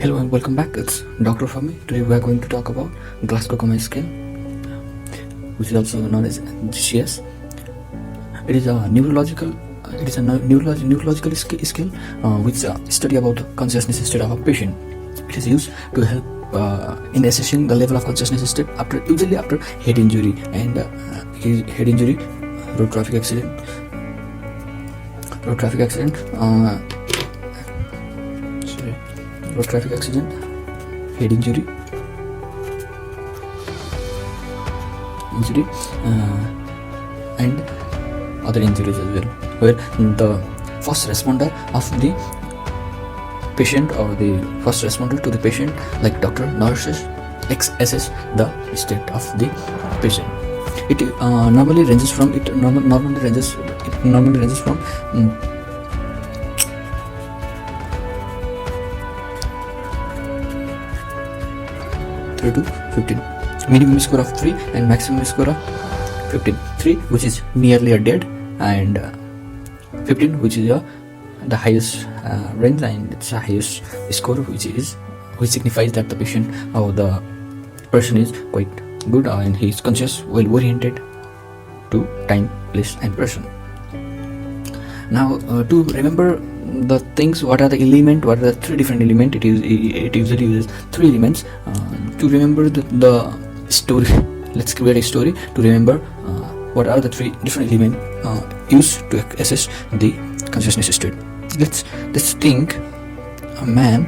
Hello and welcome back. It's Doctor4me. Today we are going to talk about Glassgow Coma scale, which is also known as GCS. It is a neurological. Neurological scale, which study about consciousness state of a patient. It is used to help in assessing the level of consciousness state usually after head injury and head injury, road traffic accident, road traffic accident, head injury, and other injuries as well, where the first responder of the patient or the first responder to the patient, like doctor, nurses, assess the state of the patient. It normally ranges from 3 to 15. Minimum score of 3 and maximum score of 15. 3 which is nearly a dead, and 15 which is the highest range, and it's the highest score which signifies that the patient or the person is quite good and he is conscious, well oriented to time, place and person. Now to remember the things, what are the 3 different elements, it usually uses 3 elements to remember the story. Let's create a story to remember what are the 3 different elements used to assess the consciousness state. Let's think a man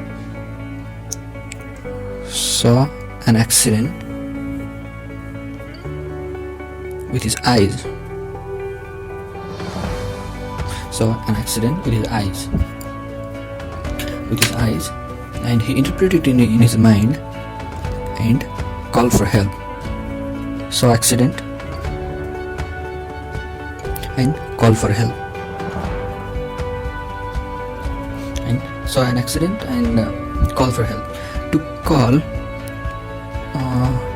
saw an accident with his eyes. And he interpreted it in his mind and called for help. Saw accident and called for help. And saw an accident and called for help. To call,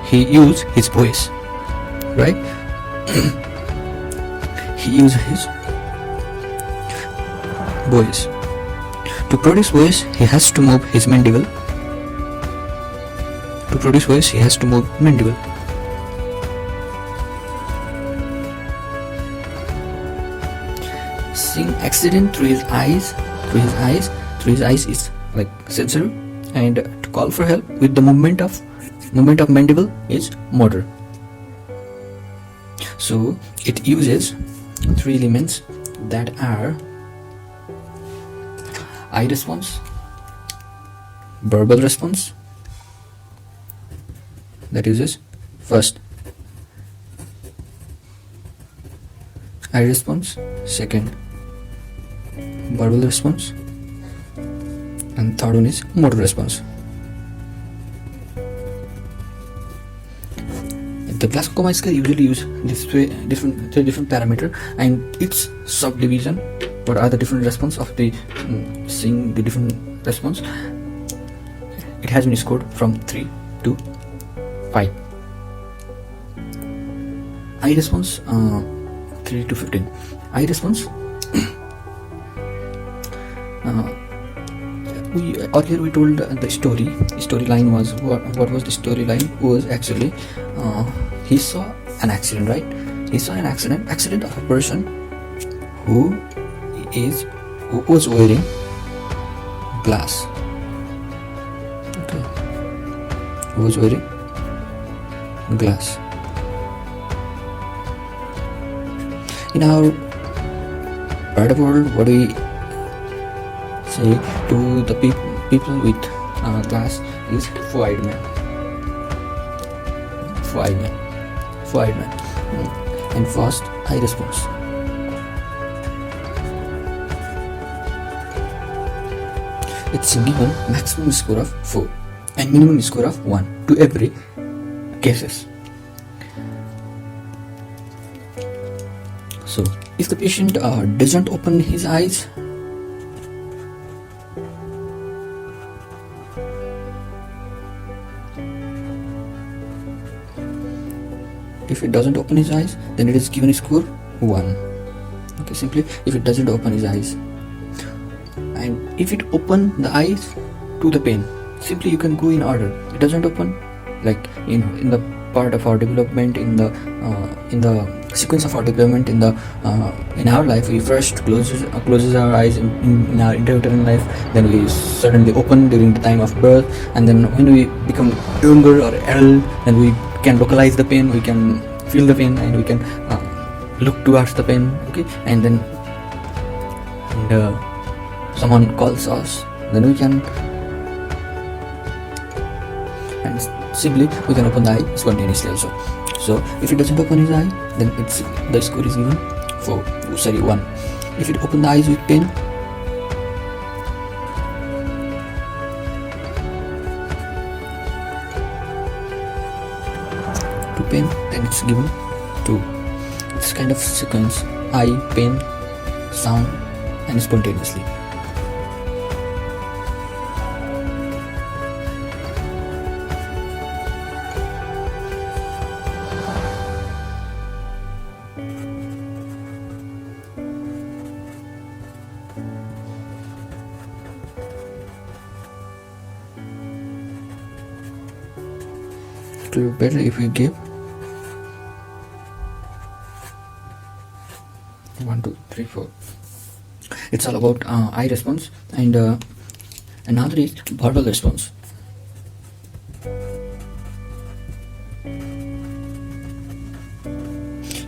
he used his voice, right? He used his voice. To produce voice, he has to move his mandible. Seeing accident through his eyes is like sensor, and to call for help with the movement of mandible is motor. So it uses 3 elements that are eye response, verbal response, that uses first eye response, second verbal response, and third one is motor response. The Glassgow Coma scale usually use these 3 different parameter and its subdivision. What are the different response of the seeing the different response? It has been scored from 3 to 5. Eye response 3 to 15. Eye response. Earlier we told the storyline was what was the storyline was actually he saw an accident, right? He saw an accident of a person who was wearing glass. Okay, who was wearing glass. In our part of the world, what do we say to the people with glass is four-eyed man. And first eye response. It's given maximum score of 4 and minimum score of 1 to every cases. So if the patient doesn't open his eyes, then it is given a score 1. Okay, simply if it doesn't open his eyes. And if it open the eyes to the pain, simply you can go in order. It doesn't open like in the part of our development, in the sequence of our development in our life. We first closes our eyes in our intrauterine life, then we suddenly open during the time of birth, and then when we become younger or adult, then we can localize the pain, we can feel the pain, and we can look towards the pain. Okay, and then someone calls us, then we can, and simply we can open the eye spontaneously also. So if it doesn't open his eye, then the score is given 1. If it open the eyes with pain, then it's given 2. It's kind of sequence: eye, pain, sound, and spontaneously. It will be better if we give 1, 2, 3, 4. It's all about eye response, and another is verbal response.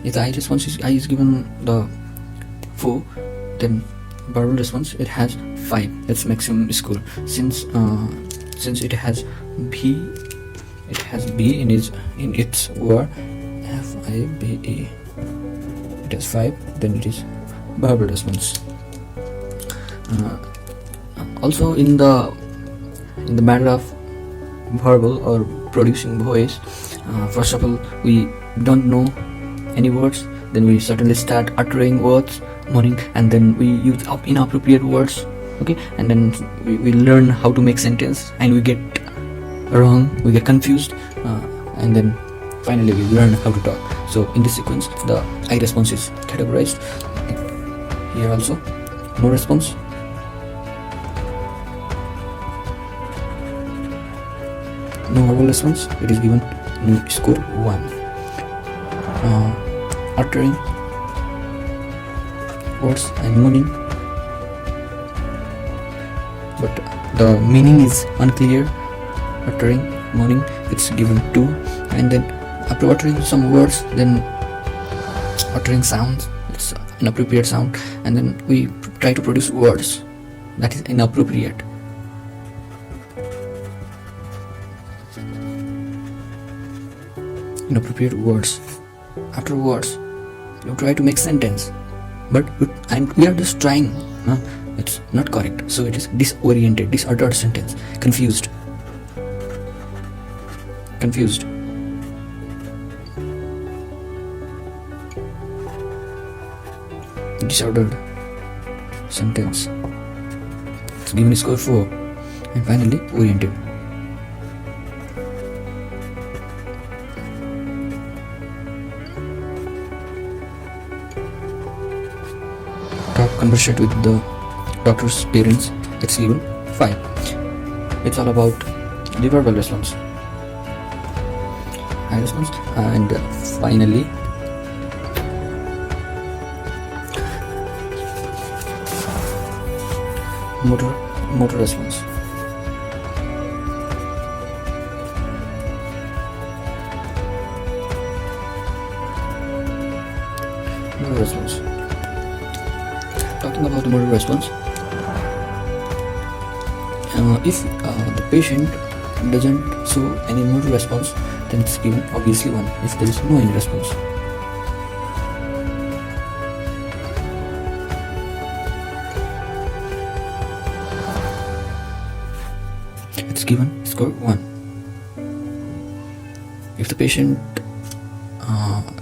If the eye response is given the 4, then verbal response it has 5. That's maximum score. Since it has B in its word, FIBE. It has 5. Then it is verbal response. Also in the matter of verbal or producing voice, first of all, we don't know any words, then we certainly start uttering words, moaning, and then we use inappropriate words. Okay, and then we learn how to make sentence, and we get wrong, we get confused, and then finally we learn how to talk. So in this sequence, the eye response is categorized. Here also, no response, no verbal response. It is given score 1. Uttering words and moaning, but the meaning is unclear. Uttering, moaning, it's given 2. And then after uttering some words, then uttering sounds, it's inappropriate sound, and then we try to produce words that is inappropriate. Inappropriate words. After words, you try to make sentence, but we are just trying. It's not correct. So it is disoriented, disordered sentence, confused. Disordered sentence. It's given score 4. And finally, oriented. Conversate with the doctor's parents, it's given 5. It's all about the verbal response, eye response, and finally motor response. Motor response. Talking about the motor response, if the patient doesn't show any motor response, then it's given obviously 1 if there is no any response. It's given score 1. If the patient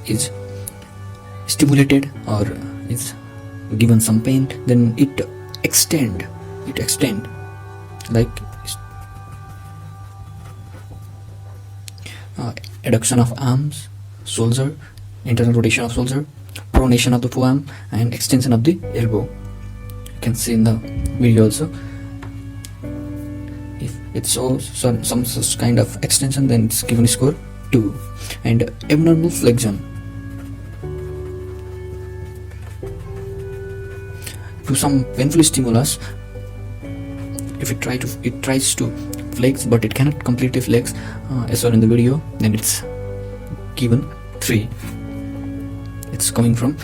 is stimulated or is given some pain, then it extend like adduction of arms, shoulder, internal rotation of shoulder, pronation of the forearm, and extension of the elbow. You can see in the video also. If it shows some such kind of extension, then it's given score 2. And abnormal flexion, to some painful stimulus, if it tries to flex but it cannot completely flex as well in the video, then it's given 3. It's coming from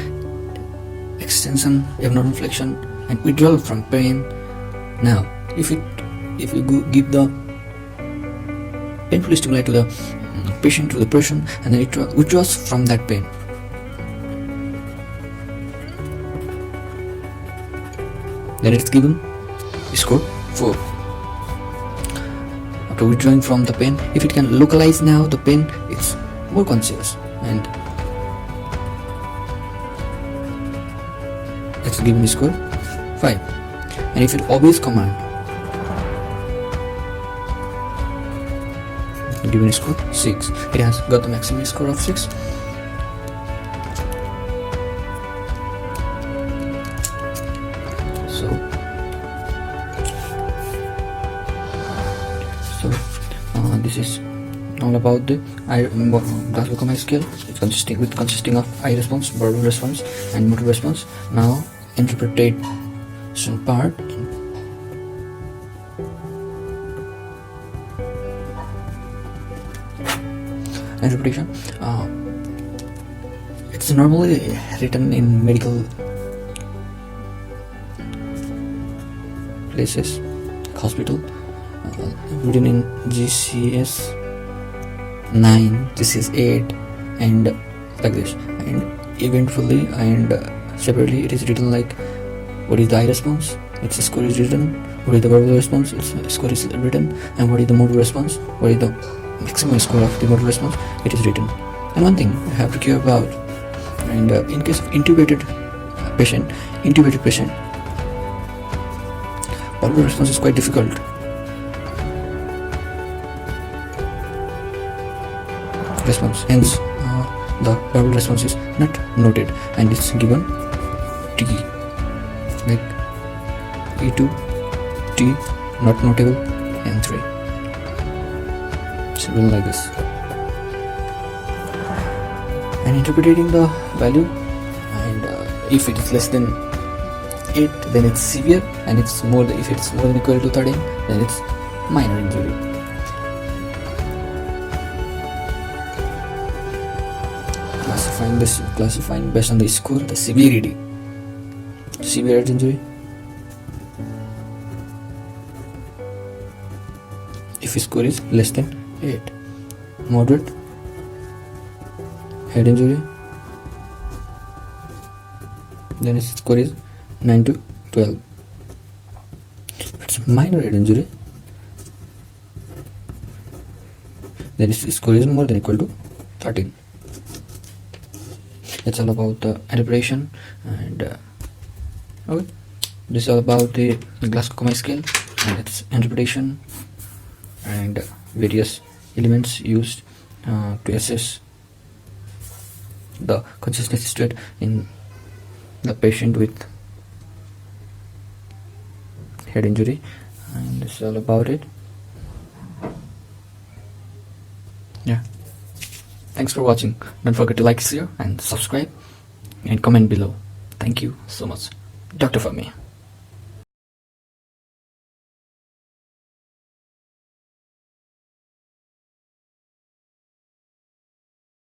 extension, abnormal flexion, and withdrawal from pain. Now if you give the painful stimuli to the patient, to the person, and then it withdraws from that pain, then it's given score 4. After withdrawing from the pain, if it can localize now the pain, it's more conscious, and it's given score 5. And if it obeys command, given score 6. It has got the maximum score of 6. So this is all about the Glassgow Coma scale. It's consisting of eye response, verbal response, and motor response. Now interpretation part. Interpretation, it's normally written in medical places, hospital, written in GCS 9, GCS 8, and like this, and eventually and separately it is written like what is the eye response, its score is written, what is the verbal response, its score is written, and what is the motor response, what is the maximum score of the motor response, it is written. And one thing you have to care about, and in case of intubated patient, verbal response is quite difficult. Response, hence the verbal response is not noted, and it's given T, like E2, T, not notable, and 3. Simple like this. And interpreting the value, and if it is less than 8, then it's severe, and if it's more than equal to 13, then it's minor injury. Classifying based on the score, the severity. Severe head injury, if score is less than 8. Moderate head injury, then its score is 9 to 12. If it's minor head injury, then its score is more than equal to 13. It's all about the interpretation, and okay, this is all about the Glassgow Coma scale and its interpretation and various elements used to assess the consciousness state in the patient with head injury. And this is all about it. Yeah, thanks for watching. Don't forget to like, share, and subscribe, and comment below. Thank you so much. Doctor4me.